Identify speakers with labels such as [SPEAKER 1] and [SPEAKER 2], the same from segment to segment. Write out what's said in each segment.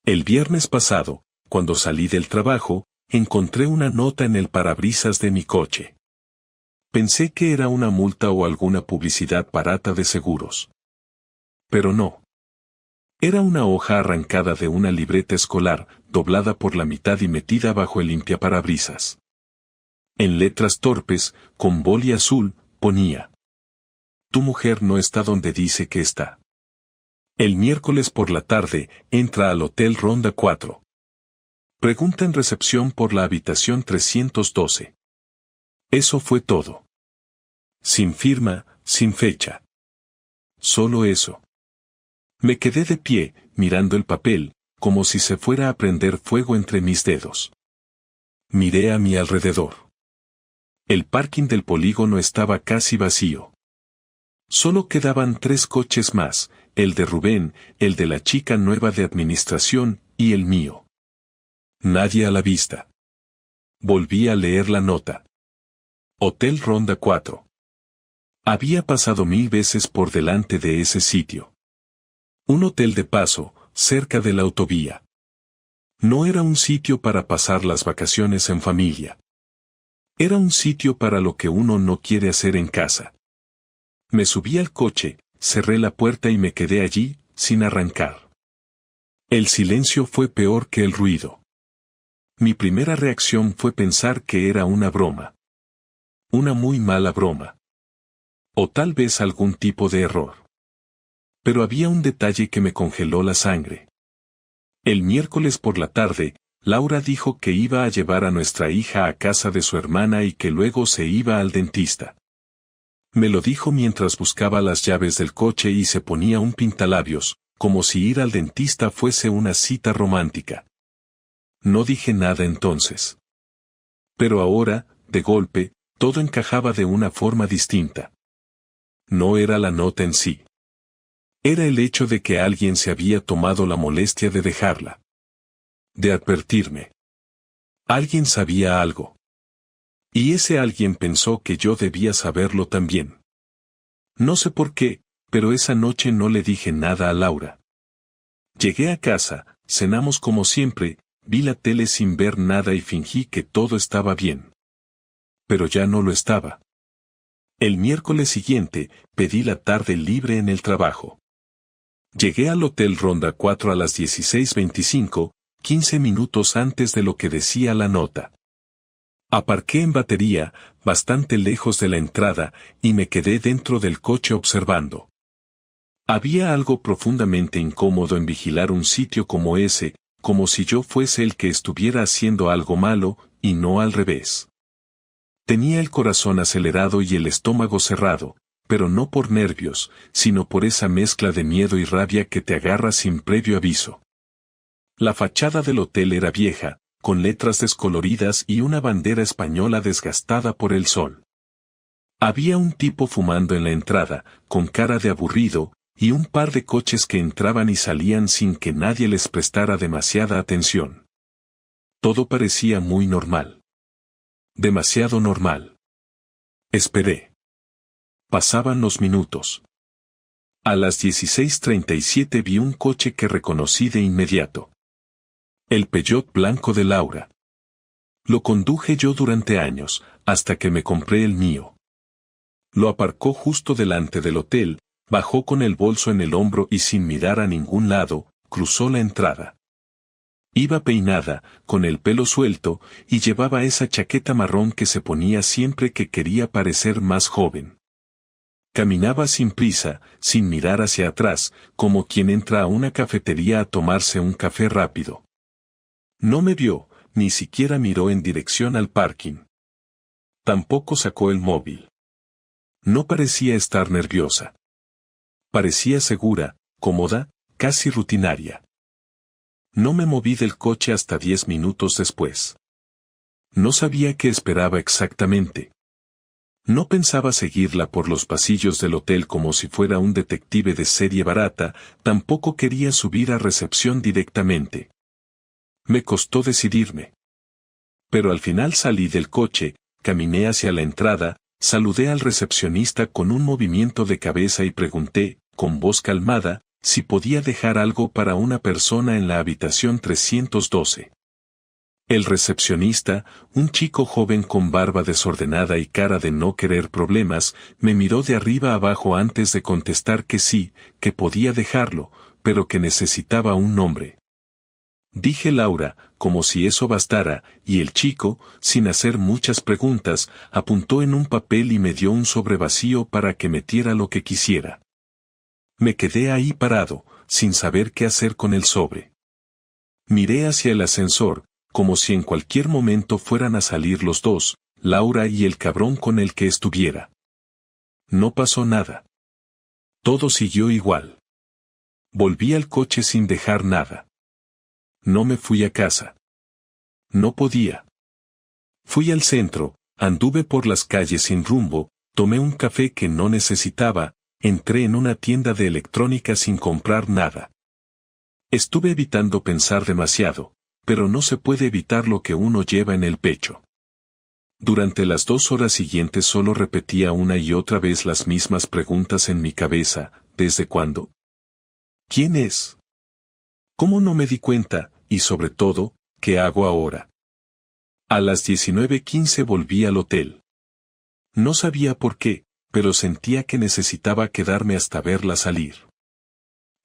[SPEAKER 1] El viernes pasado, cuando salí del trabajo, encontré una nota en el parabrisas de mi coche. Pensé que era una multa o alguna publicidad barata de seguros. Pero no. Era una hoja arrancada de una libreta escolar, doblada por la mitad y metida bajo el limpiaparabrisas. En letras torpes, con boli azul, ponía: Tu mujer no está donde dice que está. El miércoles por la tarde, entra al Hotel Ronda 4. Pregunta en recepción por la habitación 312. Eso fue todo. Sin firma, sin fecha. Solo eso. Me quedé de pie, mirando el papel, como si se fuera a prender fuego entre mis dedos. Miré a mi alrededor. El parking del polígono estaba casi vacío. Solo quedaban 3 coches más, el de Rubén, el de la chica nueva de administración, y el mío. Nadie a la vista. Volví a leer la nota. Hotel Ronda 4. Había pasado 1000 veces por delante de ese sitio. Un hotel de paso, cerca de la autovía. No era un sitio para pasar las vacaciones en familia. Era un sitio para lo que uno no quiere hacer en casa. Me subí al coche, cerré la puerta y me quedé allí, sin arrancar. El silencio fue peor que el ruido. Mi primera reacción fue pensar que era una broma. Una muy mala broma. O tal vez algún tipo de error. Pero había un detalle que me congeló la sangre. El miércoles por la tarde, Laura dijo que iba a llevar a nuestra hija a casa de su hermana y que luego se iba al dentista. Me lo dijo mientras buscaba las llaves del coche y se ponía un pintalabios, como si ir al dentista fuese una cita romántica. No dije nada entonces. Pero ahora, de golpe, todo encajaba de una forma distinta. No era la nota en sí. Era el hecho de que alguien se había tomado la molestia de dejarla. De advertirme. Alguien sabía algo. Y ese alguien pensó que yo debía saberlo también. No sé por qué, pero esa noche no le dije nada a Laura. Llegué a casa, cenamos como siempre, vi la tele sin ver nada y fingí que todo estaba bien. Pero ya no lo estaba. El miércoles siguiente, pedí la tarde libre en el trabajo. Llegué al Hotel Ronda 4 a las 16:25, 15 minutos antes de lo que decía la nota. Aparqué en batería, bastante lejos de la entrada, y me quedé dentro del coche observando. Había algo profundamente incómodo en vigilar un sitio como ese, como si yo fuese el que estuviera haciendo algo malo, y no al revés. Tenía el corazón acelerado y el estómago cerrado, pero no por nervios, sino por esa mezcla de miedo y rabia que te agarra sin previo aviso. La fachada del hotel era vieja, con letras descoloridas y una bandera española desgastada por el sol. Había un tipo fumando en la entrada, con cara de aburrido, y un par de coches que entraban y salían sin que nadie les prestara demasiada atención. Todo parecía muy normal. Demasiado normal. Esperé. Pasaban los minutos. A las 16:37 vi un coche que reconocí de inmediato. El Peugeot blanco de Laura. Lo conduje yo durante años, hasta que me compré el mío. Lo aparcó justo delante del hotel, bajó con el bolso en el hombro y sin mirar a ningún lado, cruzó la entrada. Iba peinada, con el pelo suelto, y llevaba esa chaqueta marrón que se ponía siempre que quería parecer más joven. Caminaba sin prisa, sin mirar hacia atrás, como quien entra a una cafetería a tomarse un café rápido. No me vio, ni siquiera miró en dirección al parking. Tampoco sacó el móvil. No parecía estar nerviosa. Parecía segura, cómoda, casi rutinaria. No me moví del coche hasta 10 minutos después. No sabía qué esperaba exactamente. No pensaba seguirla por los pasillos del hotel como si fuera un detective de serie barata, tampoco quería subir a recepción directamente. Me costó decidirme. Pero al final salí del coche, caminé hacia la entrada, saludé al recepcionista con un movimiento de cabeza y pregunté, con voz calmada, si podía dejar algo para una persona en la habitación 312. El recepcionista, un chico joven con barba desordenada y cara de no querer problemas, me miró de arriba abajo antes de contestar que sí, que podía dejarlo, pero que necesitaba un nombre. Dije Laura, como si eso bastara, y el chico, sin hacer muchas preguntas, apuntó en un papel y me dio un sobre vacío para que metiera lo que quisiera. Me quedé ahí parado, sin saber qué hacer con el sobre. Miré hacia el ascensor, como si en cualquier momento fueran a salir los dos, Laura y el cabrón con el que estuviera. No pasó nada. Todo siguió igual. Volví al coche sin dejar nada. No me fui a casa. No podía. Fui al centro, anduve por las calles sin rumbo, tomé un café que no necesitaba, entré en una tienda de electrónica sin comprar nada. Estuve evitando pensar demasiado, pero no se puede evitar lo que uno lleva en el pecho. Durante las 2 horas siguientes solo repetía una y otra vez las mismas preguntas en mi cabeza. ¿Desde cuándo? ¿Quién es? ¿Cómo no me di cuenta? Y sobre todo, ¿qué hago ahora? A las 19:15 volví al hotel. No sabía por qué, pero sentía que necesitaba quedarme hasta verla salir.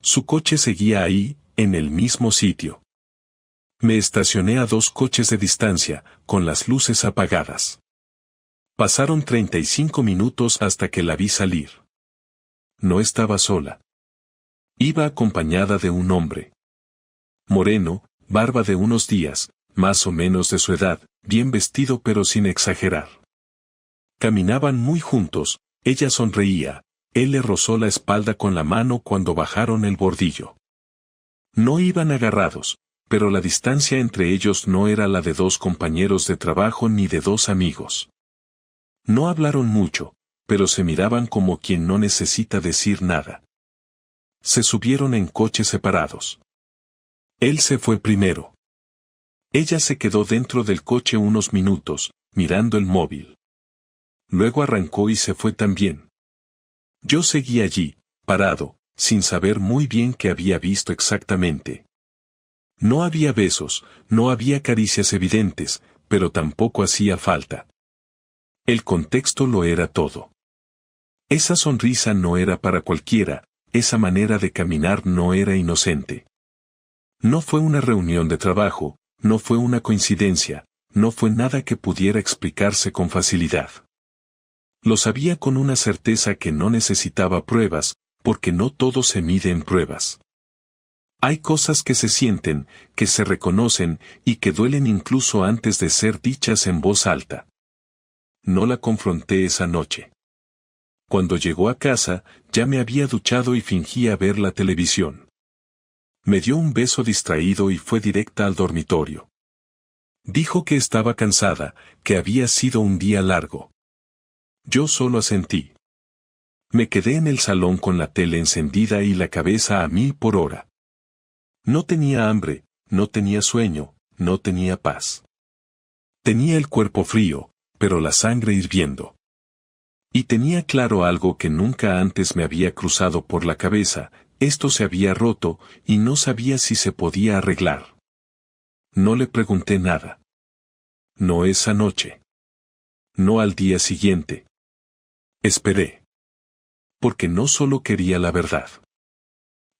[SPEAKER 1] Su coche seguía ahí, en el mismo sitio. Me estacioné a 2 coches de distancia, con las luces apagadas. Pasaron 35 minutos hasta que la vi salir. No estaba sola. Iba acompañada de un hombre. Moreno, barba de unos días, más o menos de su edad, bien vestido pero sin exagerar. Caminaban muy juntos, ella sonreía, él le rozó la espalda con la mano cuando bajaron el bordillo. No iban agarrados, pero la distancia entre ellos no era la de 2 compañeros de trabajo ni de 2 amigos. No hablaron mucho, pero se miraban como quien no necesita decir nada. Se subieron en coches separados. Él se fue primero. Ella se quedó dentro del coche unos minutos, mirando el móvil. Luego arrancó y se fue también. Yo seguí allí, parado, sin saber muy bien qué había visto exactamente. No había besos, no había caricias evidentes, pero tampoco hacía falta. El contexto lo era todo. Esa sonrisa no era para cualquiera, esa manera de caminar no era inocente. No fue una reunión de trabajo, no fue una coincidencia, no fue nada que pudiera explicarse con facilidad. Lo sabía con una certeza que no necesitaba pruebas, porque no todo se mide en pruebas. Hay cosas que se sienten, que se reconocen, y que duelen incluso antes de ser dichas en voz alta. No la confronté esa noche. Cuando llegó a casa, ya me había duchado y fingía ver la televisión. Me dio un beso distraído y fue directa al dormitorio. Dijo que estaba cansada, que había sido un día largo. Yo solo asentí. Me quedé en el salón con la tele encendida y la cabeza a 1000 por hora. No tenía hambre, no tenía sueño, no tenía paz. Tenía el cuerpo frío, pero la sangre hirviendo. Y tenía claro algo que nunca antes me había cruzado por la cabeza: esto se había roto, y no sabía si se podía arreglar. No le pregunté nada. No esa noche. No al día siguiente. Esperé. Porque no solo quería la verdad.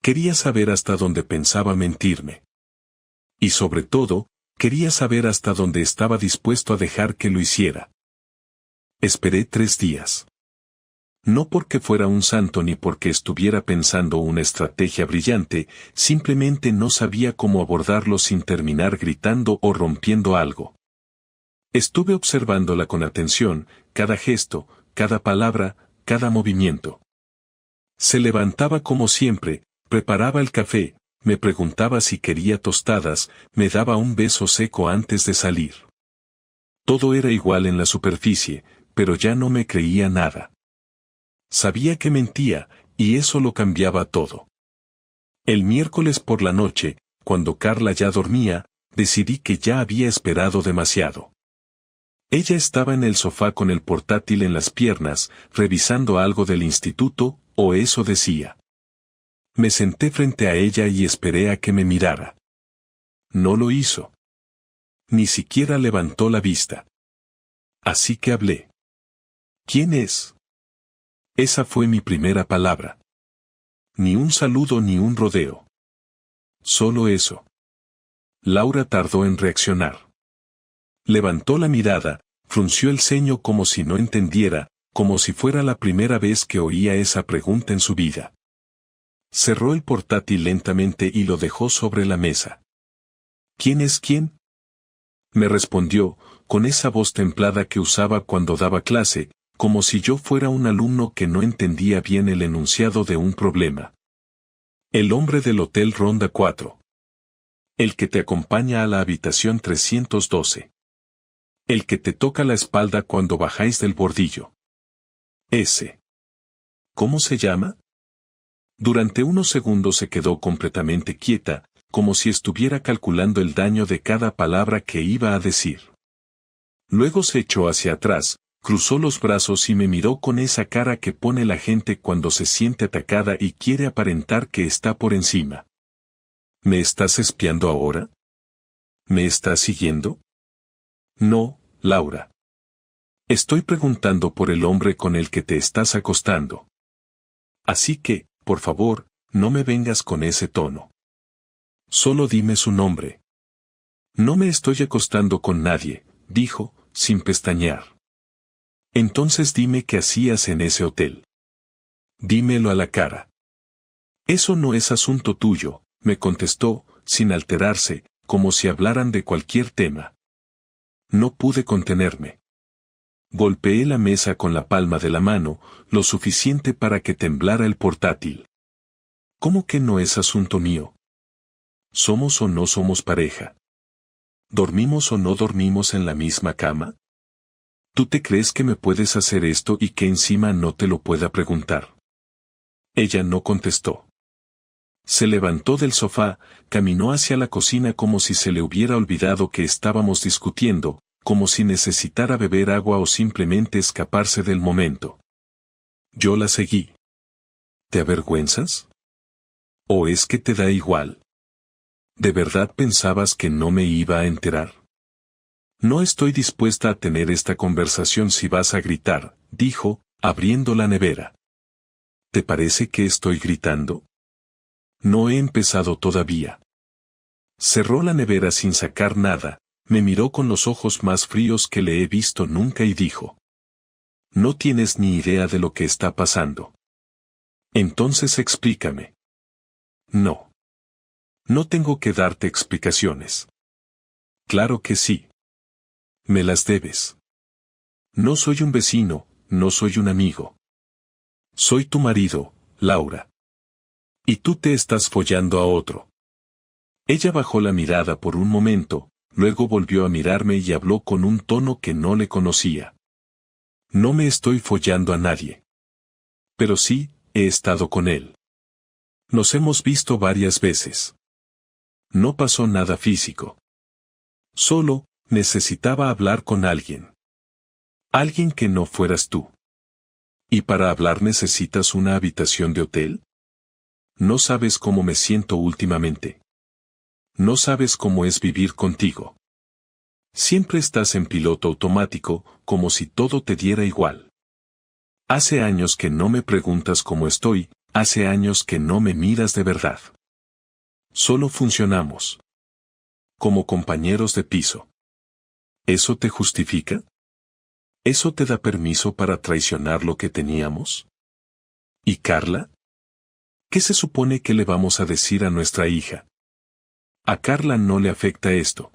[SPEAKER 1] Quería saber hasta dónde pensaba mentirme. Y sobre todo, quería saber hasta dónde estaba dispuesto a dejar que lo hiciera. Esperé 3 días. No porque fuera un santo ni porque estuviera pensando una estrategia brillante, simplemente no sabía cómo abordarlo sin terminar gritando o rompiendo algo. Estuve observándola con atención, cada gesto, cada palabra, cada movimiento. Se levantaba como siempre, preparaba el café, me preguntaba si quería tostadas, me daba un beso seco antes de salir. Todo era igual en la superficie, pero ya no me creía nada. Sabía que mentía, y eso lo cambiaba todo. El miércoles por la noche, cuando Carla ya dormía, decidí que ya había esperado demasiado. Ella estaba en el sofá con el portátil en las piernas, revisando algo del instituto, o eso decía. Me senté frente a ella y esperé a que me mirara. No lo hizo. Ni siquiera levantó la vista. Así que hablé. ¿Quién es? Esa fue mi primera palabra. Ni un saludo ni un rodeo. Solo eso. Laura tardó en reaccionar. Levantó la mirada, frunció el ceño como si no entendiera, como si fuera la primera vez que oía esa pregunta en su vida. Cerró el portátil lentamente y lo dejó sobre la mesa. ¿Quién es quién? Me respondió, con esa voz templada que usaba cuando daba clase, como si yo fuera un alumno que no entendía bien el enunciado de un problema. El hombre del Hotel Ronda 4. El que te acompaña a la habitación 312. El que te toca la espalda cuando bajáis del bordillo. Ese. ¿Cómo se llama? Durante unos segundos se quedó completamente quieta, como si estuviera calculando el daño de cada palabra que iba a decir. Luego se echó hacia atrás, cruzó los brazos y me miró con esa cara que pone la gente cuando se siente atacada y quiere aparentar que está por encima. ¿Me estás espiando ahora? ¿Me estás siguiendo? No, Laura. Estoy preguntando por el hombre con el que te estás acostando. Así que, por favor, no me vengas con ese tono. Solo dime su nombre. No me estoy acostando con nadie, dijo, sin pestañear. Entonces dime qué hacías en ese hotel. Dímelo a la cara. Eso no es asunto tuyo, me contestó, sin alterarse, como si hablaran de cualquier tema. No pude contenerme. Golpeé la mesa con la palma de la mano, lo suficiente para que temblara el portátil. ¿Cómo que no es asunto mío? ¿Somos o no somos pareja? ¿Dormimos o no dormimos en la misma cama? ¿Tú te crees que me puedes hacer esto y que encima no te lo pueda preguntar? Ella no contestó. Se levantó del sofá, caminó hacia la cocina como si se le hubiera olvidado que estábamos discutiendo, como si necesitara beber agua o simplemente escaparse del momento. Yo la seguí. ¿Te avergüenzas? ¿O es que te da igual? ¿De verdad pensabas que no me iba a enterar? No estoy dispuesta a tener esta conversación si vas a gritar, dijo, abriendo la nevera. ¿Te parece que estoy gritando? No he empezado todavía. Cerró la nevera sin sacar nada, me miró con los ojos más fríos que le he visto nunca y dijo. No tienes ni idea de lo que está pasando. Entonces explícame. No. No tengo que darte explicaciones. Claro que sí. Me las debes. No soy un vecino, no soy un amigo. Soy tu marido, Laura. Y tú te estás follando a otro. Ella bajó la mirada por un momento, luego volvió a mirarme y habló con un tono que no le conocía. No me estoy follando a nadie. Pero sí, he estado con él. Nos hemos visto varias veces. No pasó nada físico. Solo, necesitaba hablar con alguien. Alguien que no fueras tú. ¿Y para hablar necesitas una habitación de hotel? No sabes cómo me siento últimamente. No sabes cómo es vivir contigo. Siempre estás en piloto automático, como si todo te diera igual. Hace años que no me preguntas cómo estoy, hace años que no me miras de verdad. Solo funcionamos. Como compañeros de piso. ¿Eso te justifica? ¿Eso te da permiso para traicionar lo que teníamos? ¿Y Carla? ¿Qué se supone que le vamos a decir a nuestra hija? A Carla no le afecta esto.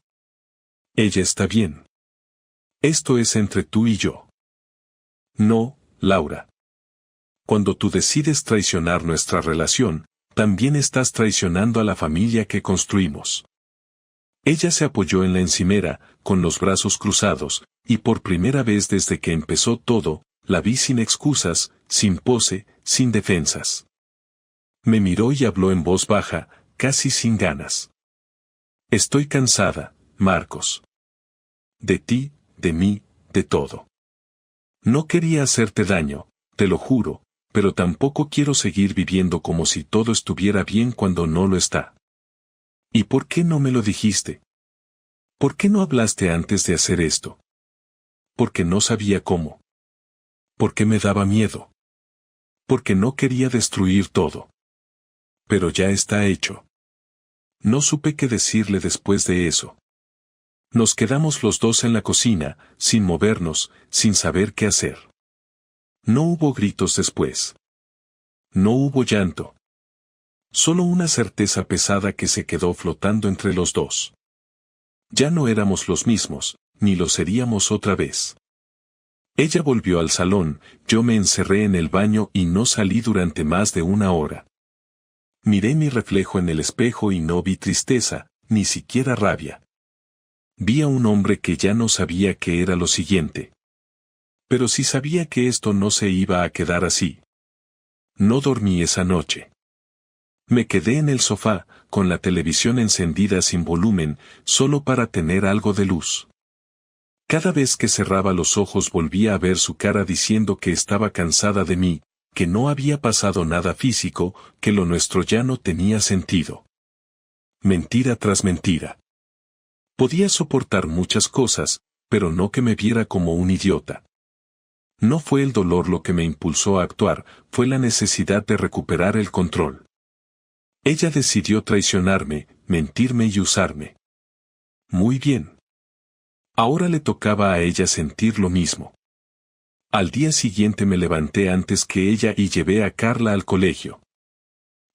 [SPEAKER 1] Ella está bien. Esto es entre tú y yo. No, Laura. Cuando tú decides traicionar nuestra relación, también estás traicionando a la familia que construimos. Ella se apoyó en la encimera, con los brazos cruzados, y por primera vez desde que empezó todo, la vi sin excusas, sin pose, sin defensas. Me miró y habló en voz baja, casi sin ganas. Estoy cansada, Marcos. De ti, de mí, de todo. No quería hacerte daño, te lo juro, pero tampoco quiero seguir viviendo como si todo estuviera bien cuando no lo está. ¿Y por qué no me lo dijiste? ¿Por qué no hablaste antes de hacer esto? Porque no sabía cómo. Porque me daba miedo. Porque no quería destruir todo. Pero ya está hecho. No supe qué decirle después de eso. Nos quedamos los dos en la cocina, sin movernos, sin saber qué hacer. No hubo gritos después. No hubo llanto. Solo una certeza pesada que se quedó flotando entre los dos. Ya no éramos los mismos, ni lo seríamos otra vez. Ella volvió al salón, yo me encerré en el baño y no salí durante más de una hora. Miré mi reflejo en el espejo y no vi tristeza, ni siquiera rabia. Vi a un hombre que ya no sabía qué era lo siguiente. Pero sí sabía que esto no se iba a quedar así. No dormí esa noche. Me quedé en el sofá, con la televisión encendida sin volumen, solo para tener algo de luz. Cada vez que cerraba los ojos volvía a ver su cara diciendo que estaba cansada de mí, que no había pasado nada físico, que lo nuestro ya no tenía sentido. Mentira tras mentira. Podía soportar muchas cosas, pero no que me viera como un idiota. No fue el dolor lo que me impulsó a actuar, fue la necesidad de recuperar el control. Ella decidió traicionarme, mentirme y usarme. Muy bien. Ahora le tocaba a ella sentir lo mismo. Al día siguiente me levanté antes que ella y llevé a Carla al colegio.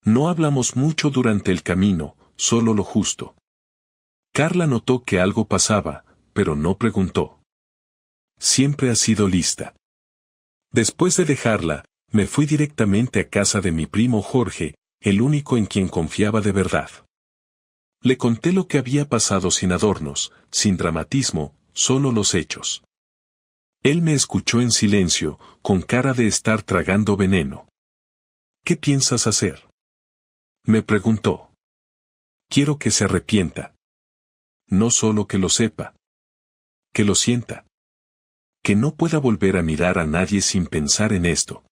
[SPEAKER 1] No hablamos mucho durante el camino, solo lo justo. Carla notó que algo pasaba, pero no preguntó. Siempre ha sido lista. Después de dejarla, me fui directamente a casa de mi primo Jorge, el único en quien confiaba de verdad. Le conté lo que había pasado sin adornos, sin dramatismo, solo los hechos. Él me escuchó en silencio, con cara de estar tragando veneno. ¿Qué piensas hacer? Me preguntó. Quiero que se arrepienta. No solo que lo sepa. Que lo sienta. Que no pueda volver a mirar a nadie sin pensar en esto.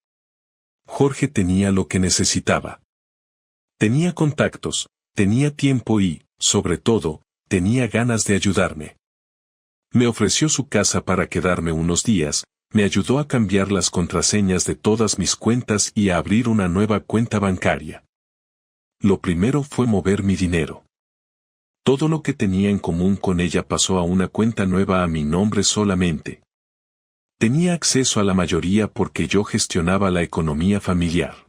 [SPEAKER 1] Jorge tenía lo que necesitaba. Tenía contactos, tenía tiempo y, sobre todo, tenía ganas de ayudarme. Me ofreció su casa para quedarme unos días, me ayudó a cambiar las contraseñas de todas mis cuentas y a abrir una nueva cuenta bancaria. Lo primero fue mover mi dinero. Todo lo que tenía en común con ella pasó a una cuenta nueva a mi nombre solamente. Tenía acceso a la mayoría porque yo gestionaba la economía familiar.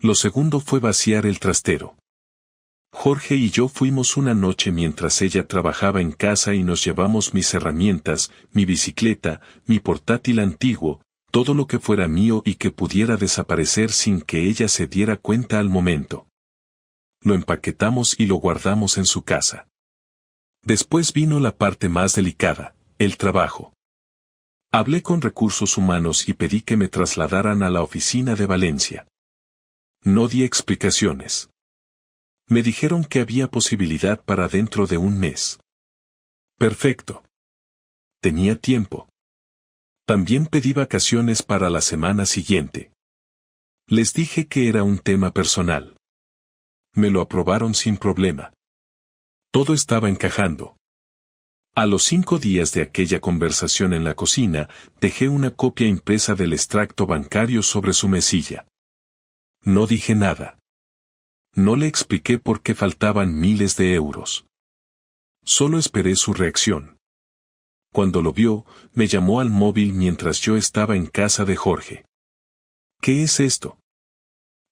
[SPEAKER 1] Lo segundo fue vaciar el trastero. Jorge y yo fuimos una noche mientras ella trabajaba en casa y nos llevamos mis herramientas, mi bicicleta, mi portátil antiguo, todo lo que fuera mío y que pudiera desaparecer sin que ella se diera cuenta al momento. Lo empaquetamos y lo guardamos en su casa. Después vino la parte más delicada, el trabajo. Hablé con recursos humanos y pedí que me trasladaran a la oficina de Valencia. No di explicaciones. Me dijeron que había posibilidad para dentro de un mes. Perfecto. Tenía tiempo. También pedí vacaciones para la semana siguiente. Les dije que era un tema personal. Me lo aprobaron sin problema. Todo estaba encajando. A los 5 días de aquella conversación en la cocina, dejé una copia impresa del extracto bancario sobre su mesilla. No dije nada. No le expliqué por qué faltaban miles de euros. Solo esperé su reacción. Cuando lo vio, me llamó al móvil mientras yo estaba en casa de Jorge. ¿Qué es esto?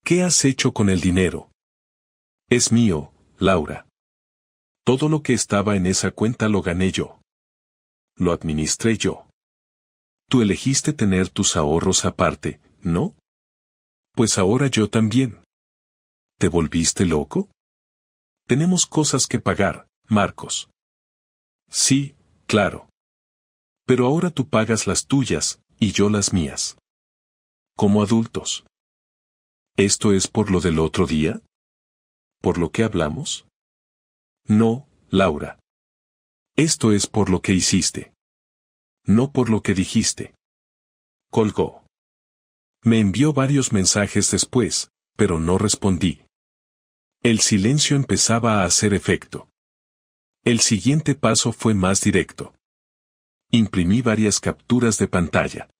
[SPEAKER 1] ¿Qué has hecho con el dinero? Es mío, Laura. Todo lo que estaba en esa cuenta lo gané yo. Lo administré yo. Tú elegiste tener tus ahorros aparte, ¿no? Pues ahora yo también. ¿Te volviste loco? Tenemos cosas que pagar, Marcos. Sí, claro. Pero ahora tú pagas las tuyas, y yo las mías. Como adultos. ¿Esto es por lo del otro día? ¿Por lo que hablamos? No, Laura. Esto es por lo que hiciste. No por lo que dijiste. Colgó. Me envió varios mensajes después, pero no respondí. El silencio empezaba a hacer efecto. El siguiente paso fue más directo. Imprimí varias capturas de pantalla.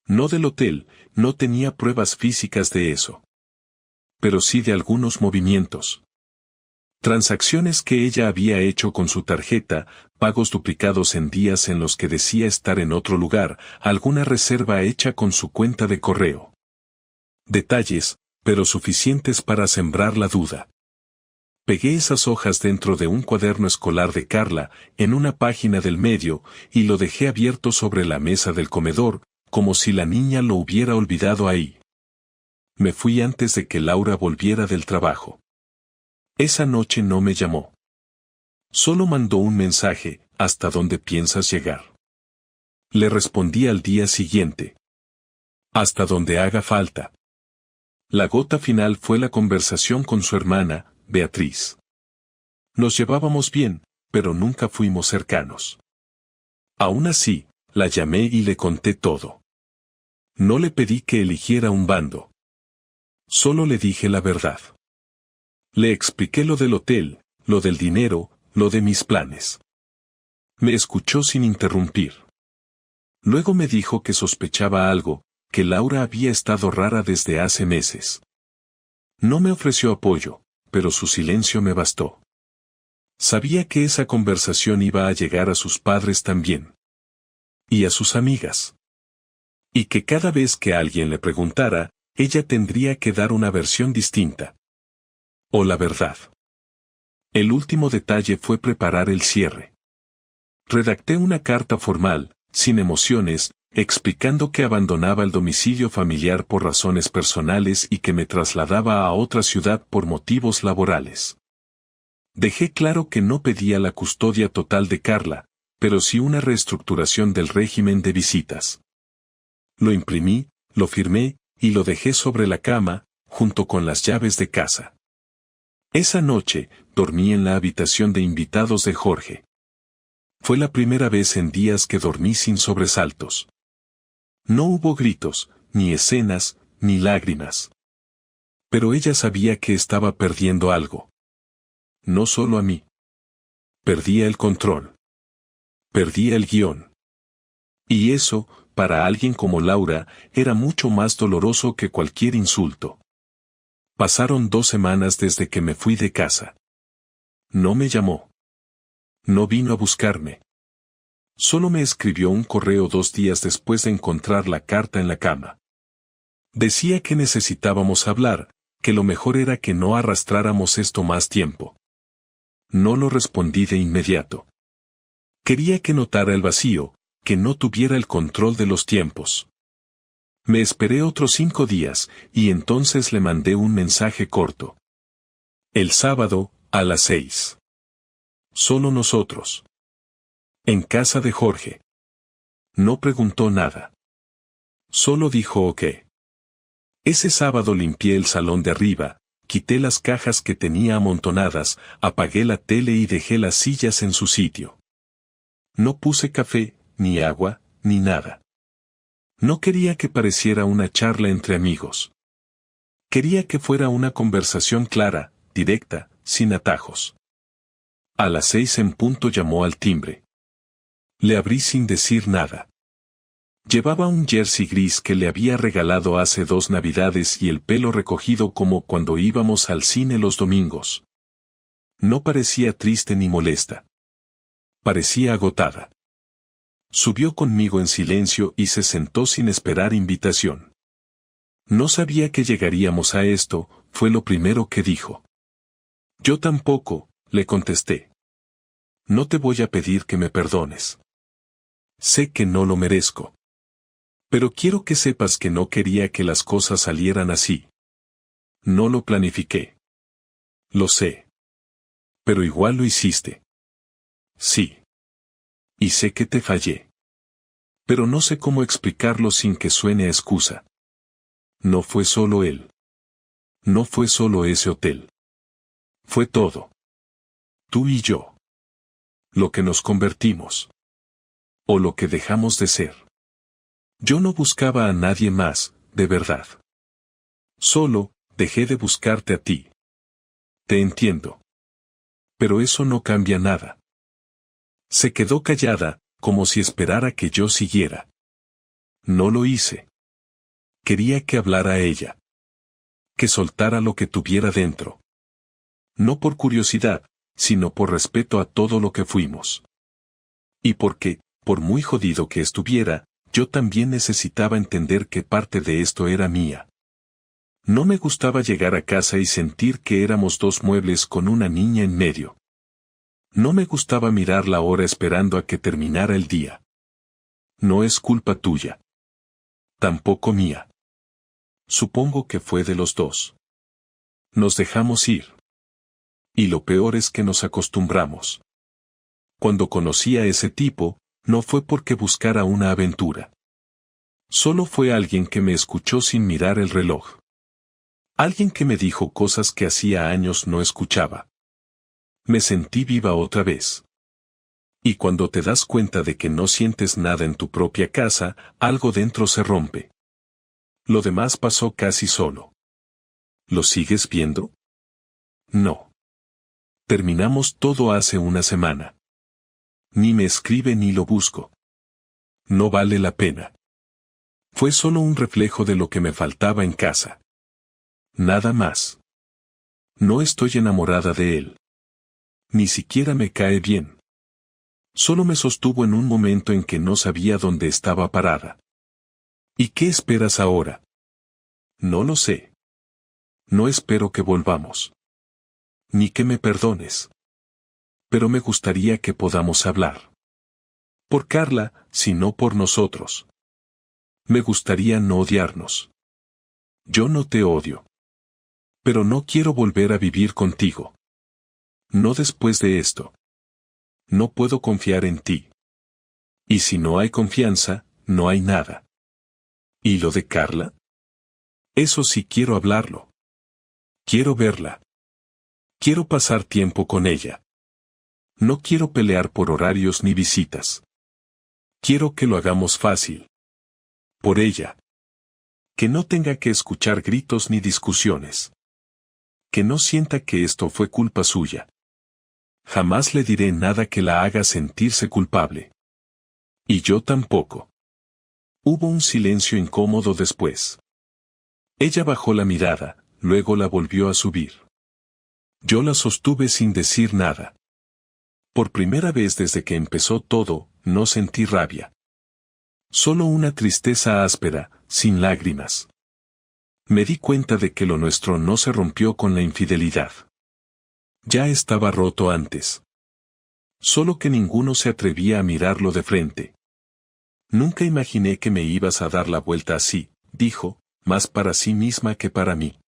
[SPEAKER 1] No del hotel, no tenía pruebas físicas de eso. Pero sí de algunos movimientos. Transacciones que ella había hecho con su tarjeta, pagos duplicados en días en los que decía estar en otro lugar, alguna reserva hecha con su cuenta de correo. Detalles, pero suficientes para sembrar la duda. Pegué esas hojas dentro de un cuaderno escolar de Carla, en una página del medio, y lo dejé abierto sobre la mesa del comedor, como si la niña lo hubiera olvidado ahí. Me fui antes de que Laura volviera del trabajo. Esa noche no me llamó. Solo mandó un mensaje: ¿hasta dónde piensas llegar? Le respondí al día siguiente: hasta donde haga falta. La gota final fue la conversación con su hermana, Beatriz. Nos llevábamos bien, pero nunca fuimos cercanos. Aún así, la llamé y le conté todo. No le pedí que eligiera un bando. Solo le dije la verdad. Le expliqué lo del hotel, lo del dinero, lo de mis planes. Me escuchó sin interrumpir. Luego me dijo que sospechaba algo, que Laura había estado rara desde hace meses. No me ofreció apoyo, pero su silencio me bastó. Sabía que esa conversación iba a llegar a sus padres también. Y a sus amigas. Y que cada vez que alguien le preguntara, ella tendría que dar una versión distinta. O la verdad. El último detalle fue preparar el cierre. Redacté una carta formal, sin emociones, explicando que abandonaba el domicilio familiar por razones personales y que me trasladaba a otra ciudad por motivos laborales. Dejé claro que no pedía la custodia total de Carla, pero sí una reestructuración del régimen de visitas. Lo imprimí, lo firmé, y lo dejé sobre la cama, junto con las llaves de casa. Esa noche, dormí en la habitación de invitados de Jorge. Fue la primera vez en días que dormí sin sobresaltos. No hubo gritos, ni escenas, ni lágrimas. Pero ella sabía que estaba perdiendo algo. No solo a mí. Perdía el control. Perdía el guión. Y eso, para alguien como Laura, era mucho más doloroso que cualquier insulto. Pasaron 2 semanas desde que me fui de casa. No me llamó. No vino a buscarme. Solo me escribió un correo 2 días después de encontrar la carta en la cama. Decía que necesitábamos hablar, que lo mejor era que no arrastráramos esto más tiempo. No lo respondí de inmediato. Quería que notara el vacío, que no tuviera el control de los tiempos. Me esperé otros 5 días, y entonces le mandé un mensaje corto. El sábado, a las 6. Solo nosotros. En casa de Jorge. No preguntó nada. Solo dijo ok. Ese sábado limpié el salón de arriba, quité las cajas que tenía amontonadas, apagué la tele y dejé las sillas en su sitio. No puse café, ni agua, ni nada. No quería que pareciera una charla entre amigos. Quería que fuera una conversación clara, directa, sin atajos. A las 6 en punto llamó al timbre. Le abrí sin decir nada. Llevaba un jersey gris que le había regalado hace 2 navidades y el pelo recogido como cuando íbamos al cine los domingos. No parecía triste ni molesta. Parecía agotada. Subió conmigo en silencio y se sentó sin esperar invitación. No sabía que llegaríamos a esto, fue lo primero que dijo. Yo tampoco, le contesté. No te voy a pedir que me perdones. Sé que no lo merezco. Pero quiero que sepas que no quería que las cosas salieran así. No lo planifiqué. Lo sé. Pero igual lo hiciste. Sí. Y sé que te fallé. Pero no sé cómo explicarlo sin que suene a excusa. No fue solo él. No fue solo ese hotel. Fue todo. Tú y yo. Lo que nos convertimos. O lo que dejamos de ser. Yo no buscaba a nadie más, de verdad. Solo, dejé de buscarte a ti. Te entiendo. Pero eso no cambia nada. Se quedó callada, como si esperara que yo siguiera. No lo hice. Quería que hablara ella. Que soltara lo que tuviera dentro. No por curiosidad, sino por respeto a todo lo que fuimos. Y porque, por muy jodido que estuviera, yo también necesitaba entender que parte de esto era mía. No me gustaba llegar a casa y sentir que éramos dos muebles con una niña en medio. No me gustaba mirar la hora esperando a que terminara el día. No es culpa tuya. Tampoco mía. Supongo que fue de los dos. Nos dejamos ir. Y lo peor es que nos acostumbramos. Cuando conocí a ese tipo, no fue porque buscara una aventura. Solo fue alguien que me escuchó sin mirar el reloj. Alguien que me dijo cosas que hacía años no escuchaba. Me sentí viva otra vez. Y cuando te das cuenta de que no sientes nada en tu propia casa, algo dentro se rompe. Lo demás pasó casi solo. ¿Lo sigues viendo? No. Terminamos todo hace una semana. Ni me escribe ni lo busco. No vale la pena. Fue solo un reflejo de lo que me faltaba en casa. Nada más. No estoy enamorada de él. Ni siquiera me cae bien. Solo me sostuvo en un momento en que no sabía dónde estaba parada. ¿Y qué esperas ahora? No lo sé. No espero que volvamos. Ni que me perdones. Pero me gustaría que podamos hablar. Por Carla, si no por nosotros. Me gustaría no odiarnos. Yo no te odio. Pero no quiero volver a vivir contigo. No después de esto. No puedo confiar en ti. Y si no hay confianza, no hay nada. ¿Y lo de Carla? Eso sí quiero hablarlo. Quiero verla. Quiero pasar tiempo con ella. No quiero pelear por horarios ni visitas. Quiero que lo hagamos fácil. Por ella. Que no tenga que escuchar gritos ni discusiones. Que no sienta que esto fue culpa suya. Jamás le diré nada que la haga sentirse culpable. Y yo tampoco. Hubo un silencio incómodo después. Ella bajó la mirada, luego la volvió a subir. Yo la sostuve sin decir nada. Por primera vez desde que empezó todo, no sentí rabia. Solo una tristeza áspera, sin lágrimas. Me di cuenta de que lo nuestro no se rompió con la infidelidad. Ya estaba roto antes. Solo que ninguno se atrevía a mirarlo de frente. Nunca imaginé que me ibas a dar la vuelta así, dijo, más para sí misma que para mí.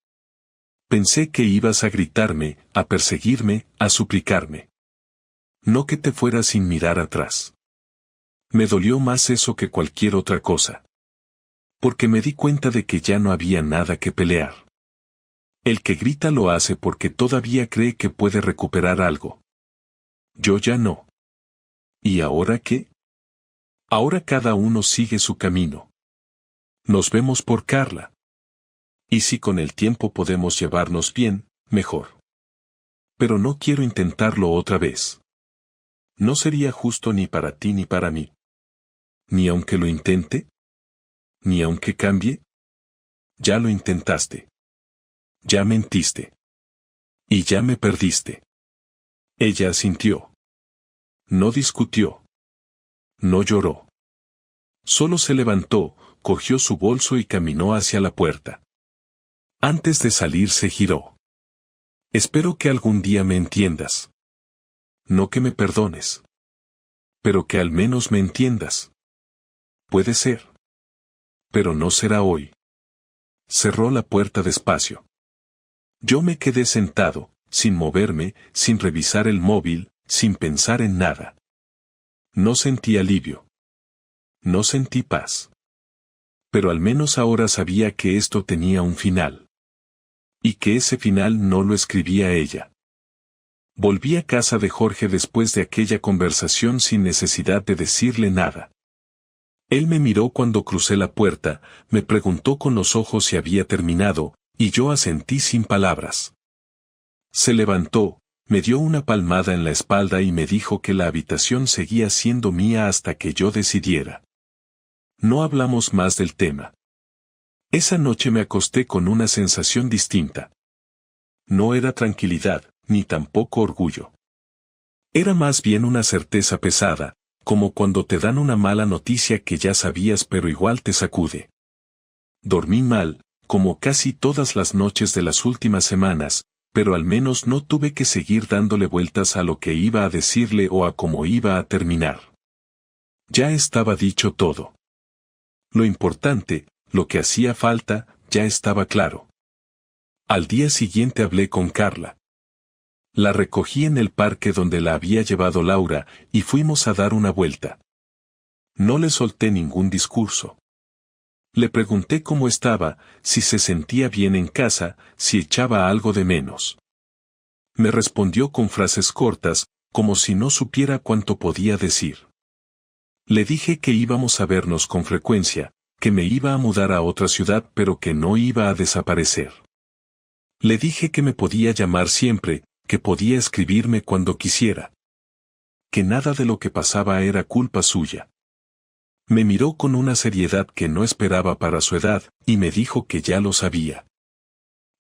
[SPEAKER 1] Pensé que ibas a gritarme, a perseguirme, a suplicarme. No que te fueras sin mirar atrás. Me dolió más eso que cualquier otra cosa. Porque me di cuenta de que ya no había nada que pelear. El que grita lo hace porque todavía cree que puede recuperar algo. Yo ya no. ¿Y ahora qué? Ahora cada uno sigue su camino. Nos vemos por Carla. Y si con el tiempo podemos llevarnos bien, mejor. Pero no quiero intentarlo otra vez. No sería justo ni para ti ni para mí. Ni aunque lo intente. Ni aunque cambie. Ya lo intentaste. Ya mentiste. Y ya me perdiste. Ella asintió. No discutió. No lloró. Solo se levantó, cogió su bolso y caminó hacia la puerta. Antes de salir se giró. Espero que algún día me entiendas. No que me perdones. Pero que al menos me entiendas. Puede ser. Pero no será hoy. Cerró la puerta despacio. Yo me quedé sentado, sin moverme, sin revisar el móvil, sin pensar en nada. No sentí alivio. No sentí paz. Pero al menos ahora sabía que esto tenía un final. Y que ese final no lo escribía ella. Volví a casa de Jorge después de aquella conversación sin necesidad de decirle nada. Él me miró cuando crucé la puerta, me preguntó con los ojos si había terminado, y yo asentí sin palabras. Se levantó, me dio una palmada en la espalda y me dijo que la habitación seguía siendo mía hasta que yo decidiera. No hablamos más del tema. Esa noche me acosté con una sensación distinta. No era tranquilidad, ni tampoco orgullo. Era más bien una certeza pesada, como cuando te dan una mala noticia que ya sabías pero igual te sacude. Dormí mal, como casi todas las noches de las últimas semanas, pero al menos no tuve que seguir dándole vueltas a lo que iba a decirle o a cómo iba a terminar. Ya estaba dicho todo. Lo importante, lo que hacía falta, ya estaba claro. Al día siguiente hablé con Carla. La recogí en el parque donde la había llevado Laura, y fuimos a dar una vuelta. No le solté ningún discurso. Le pregunté cómo estaba, si se sentía bien en casa, si echaba algo de menos. Me respondió con frases cortas, como si no supiera cuánto podía decir. Le dije que íbamos a vernos con frecuencia, que me iba a mudar a otra ciudad pero que no iba a desaparecer. Le dije que me podía llamar siempre, que podía escribirme cuando quisiera. Que nada de lo que pasaba era culpa suya. Me miró con una seriedad que no esperaba para su edad, y me dijo que ya lo sabía.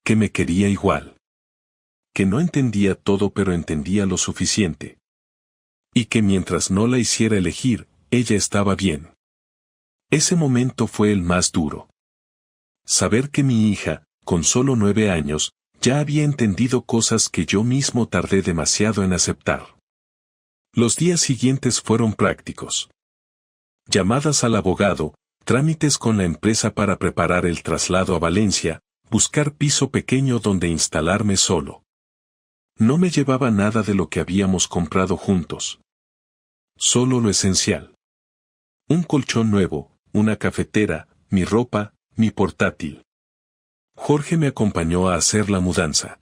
[SPEAKER 1] Que me quería igual. Que no entendía todo pero entendía lo suficiente. Y que mientras no la hiciera elegir, ella estaba bien. Ese momento fue el más duro. Saber que mi hija, con solo 9 años, ya había entendido cosas que yo mismo tardé demasiado en aceptar. Los días siguientes fueron prácticos. Llamadas al abogado, trámites con la empresa para preparar el traslado a Valencia, buscar piso pequeño donde instalarme solo. No me llevaba nada de lo que habíamos comprado juntos. Solo lo esencial. Un colchón nuevo, una cafetera, mi ropa, mi portátil. Jorge me acompañó a hacer la mudanza.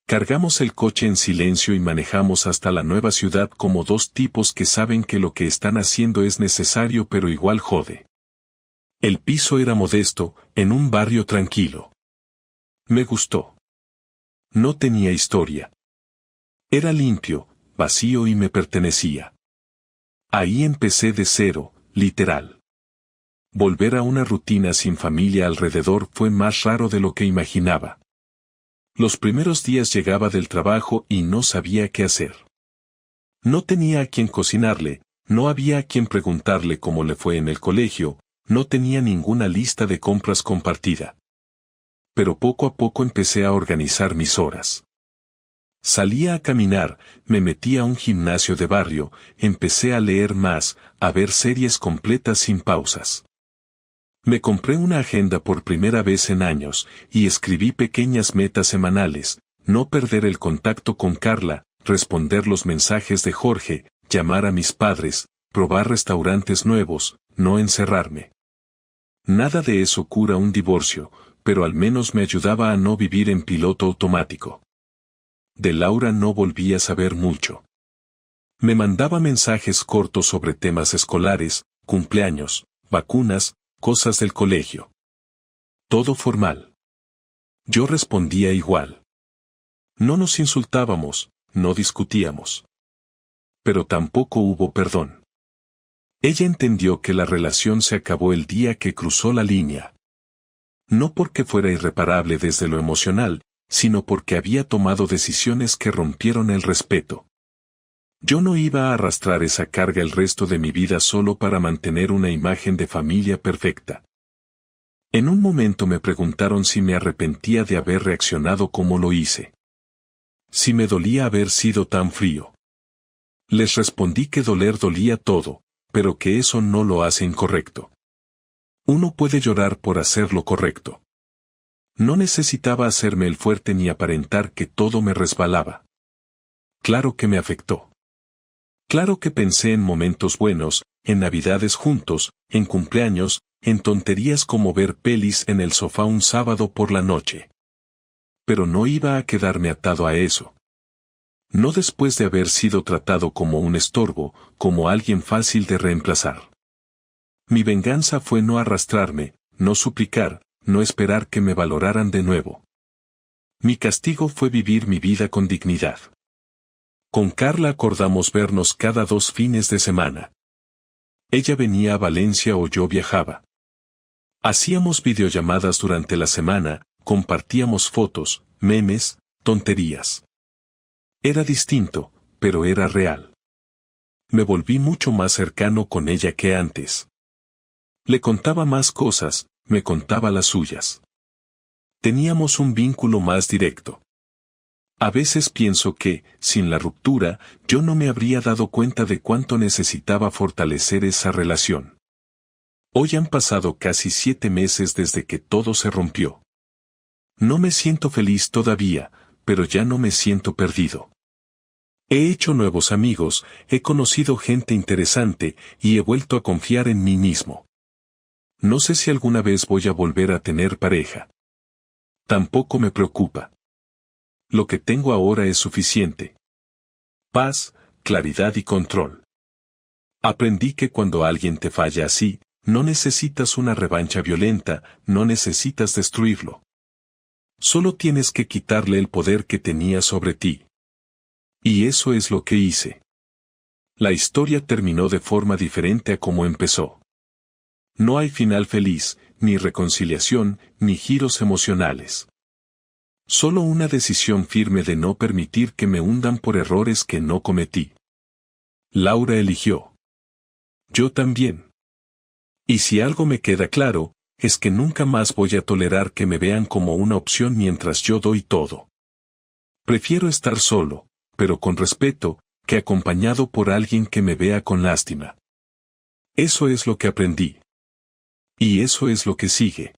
[SPEAKER 1] Cargamos el coche en silencio y manejamos hasta la nueva ciudad como dos tipos que saben que lo que están haciendo es necesario pero igual jode. El piso era modesto, en un barrio tranquilo. Me gustó. No tenía historia. Era limpio, vacío y me pertenecía. Ahí empecé de cero, literal. Volver a una rutina sin familia alrededor fue más raro de lo que imaginaba. Los primeros días llegaba del trabajo y no sabía qué hacer. No tenía a quien cocinarle, no había a quien preguntarle cómo le fue en el colegio, no tenía ninguna lista de compras compartida. Pero poco a poco empecé a organizar mis horas. Salía a caminar, me metí a un gimnasio de barrio, empecé a leer más, a ver series completas sin pausas. Me compré una agenda por primera vez en años, y escribí pequeñas metas semanales: no perder el contacto con Carla, responder los mensajes de Jorge, llamar a mis padres, probar restaurantes nuevos, no encerrarme. Nada de eso cura un divorcio, pero al menos me ayudaba a no vivir en piloto automático. De Laura no volví a saber mucho. Me mandaba mensajes cortos sobre temas escolares, cumpleaños, vacunas, cosas del colegio. Todo formal. Yo respondía igual. No nos insultábamos, no discutíamos. Pero tampoco hubo perdón. Ella entendió que la relación se acabó el día que cruzó la línea. No porque fuera irreparable desde lo emocional, sino porque había tomado decisiones que rompieron el respeto. Yo no iba a arrastrar esa carga el resto de mi vida solo para mantener una imagen de familia perfecta. En un momento me preguntaron si me arrepentía de haber reaccionado como lo hice. Si me dolía haber sido tan frío. Les respondí que doler dolía todo, pero que eso no lo hace incorrecto. Uno puede llorar por hacer lo correcto. No necesitaba hacerme el fuerte ni aparentar que todo me resbalaba. Claro que me afectó. Claro que pensé en momentos buenos, en navidades juntos, en cumpleaños, en tonterías como ver pelis en el sofá un sábado por la noche. Pero no iba a quedarme atado a eso. No después de haber sido tratado como un estorbo, como alguien fácil de reemplazar. Mi venganza fue no arrastrarme, no suplicar, no esperar que me valoraran de nuevo. Mi castigo fue vivir mi vida con dignidad. Con Carla acordamos vernos cada 2 fines de semana. Ella venía a Valencia o yo viajaba. Hacíamos videollamadas durante la semana, compartíamos fotos, memes, tonterías. Era distinto, pero era real. Me volví mucho más cercano con ella que antes. Le contaba más cosas, me contaba las suyas. Teníamos un vínculo más directo. A veces pienso que, sin la ruptura, yo no me habría dado cuenta de cuánto necesitaba fortalecer esa relación. Hoy han pasado casi 7 meses desde que todo se rompió. No me siento feliz todavía, pero ya no me siento perdido. He hecho nuevos amigos, he conocido gente interesante y he vuelto a confiar en mí mismo. No sé si alguna vez voy a volver a tener pareja. Tampoco me preocupa. Lo que tengo ahora es suficiente. Paz, claridad y control. Aprendí que cuando alguien te falla así, no necesitas una revancha violenta, no necesitas destruirlo. Solo tienes que quitarle el poder que tenía sobre ti. Y eso es lo que hice. La historia terminó de forma diferente a como empezó. No hay final feliz, ni reconciliación, ni giros emocionales. Solo una decisión firme de no permitir que me hundan por errores que no cometí. Laura eligió. Yo también. Y si algo me queda claro, es que nunca más voy a tolerar que me vean como una opción mientras yo doy todo. Prefiero estar solo, pero con respeto, que acompañado por alguien que me vea con lástima. Eso es lo que aprendí. Y eso es lo que sigue.